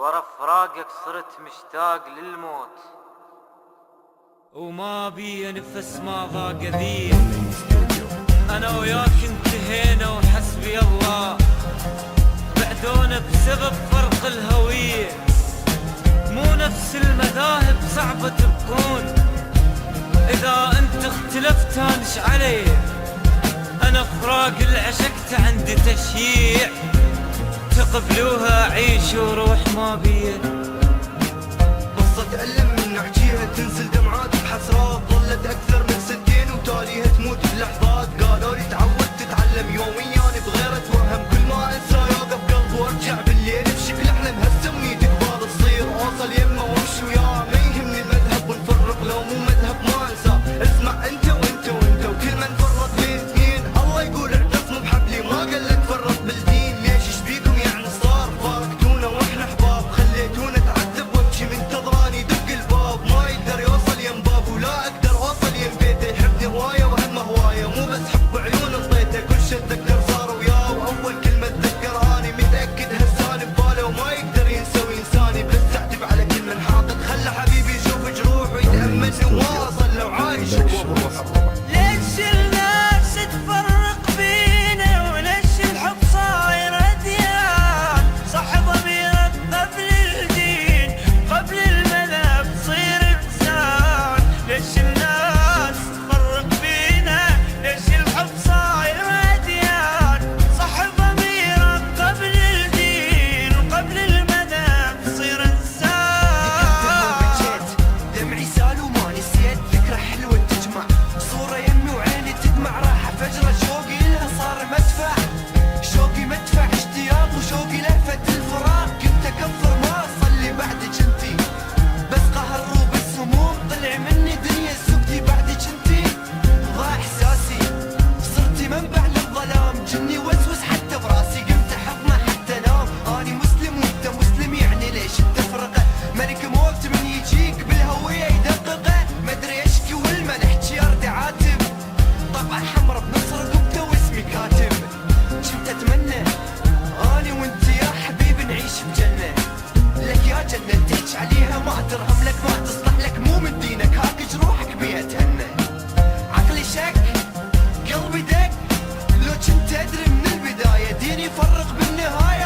ورا فراقك صرت مشتاق للموت، وما بي نفس ما ضاق ذيع. انا وياك انتهينا وحسبي الله، بعدونا بسبب فرق الهوية. مو نفس المذاهب صعبة تبقون، اذا انت اختلفت هانش علي. انا فراق العشقت عندي تشييع، تقبلوها عيش وروح ما بيه. قصة تألم من نحكيها تنزل دمعات بحسرات، ظلت أكثر من سنتين وتاليها تموت بلحظات. قالوا لي تعودت تتعلم يوميا بغير أتوهم، كل ما أنسى يوقف قلبي وارجع بالليل بشكل أحلم. هالسمي تكبر تصير أوصل يمه وامشي وياه، ما يهمني المذهب ونفرق لو مو مذهب ما أنسى. اسمع أنت وأنت وأنت وكل من فرط بين اثنين، الله يقول اعتصموا بحبلي ما قال لك فرط بالدين. ليش ايش بيكم يعني صار فارقتونا واحنا احباب، خليتونا تعذب وابكي منتظراني دق الباب. ما يقدر يوصل يم باب ولا اقدر اوصل يم بيته، يحبني هوايه وهمه هوايه، مو بس حب عيون انطيته. كل شي اتذكر صار وياه، واول كلمه اتذكراني متاكد هزاني بباله، وما يقدر ينسى وينساني. بس اعتب على كل من حاطط، خلى حبيبي يشوف جروح ويتاملني وواصل لو عايش هو بروح. ليش الناس تفرق بينا وليش الحب صاير أديان؟ صح ضميرك قبل الدين، قبل المذهب تصير إنسان. ليش الناس تفرق بينا، ليش الحب صاير أديان؟ صح ضميرك قبل الدين وقبل المذهب تصير إنسان. دمعي سال وما نسيت، ذكرى حلوة تجمع، صورة يمي وعيني تدمع، راحة فجرة شوقي لها صار مدفع. شوقي مدفع اشتياق وشوقي لهفة الفراق، كنت اكفر ما اصلي بعدك انتي، بس قهر وبالسموم طلع مني دنيا سوقتي بعدك انتي. ضاع احساسي صرتي منبع للظلام، جني وسوس حتى براسي قمت احضنه حتى نام. اني مسلم وانت مسلم يعني ليش التفرقة؟ ملك موت من يجيك بالهوية يدققه، مدري اشكي والملح جيار عاتب، طبعا حمرا بنص رقبته واسمي كاتب. كنت اتمنى اني وانت يا حبيبي نعيش بجنة، لك يا جنة تحج عليها ما ترهم لك، ما تصلح لك مو من دينك، هاك جروحك بيها تهنى. عقلي شك قلبي دق، لو كنت ادري من البداية ديني يفرق بالنهاية.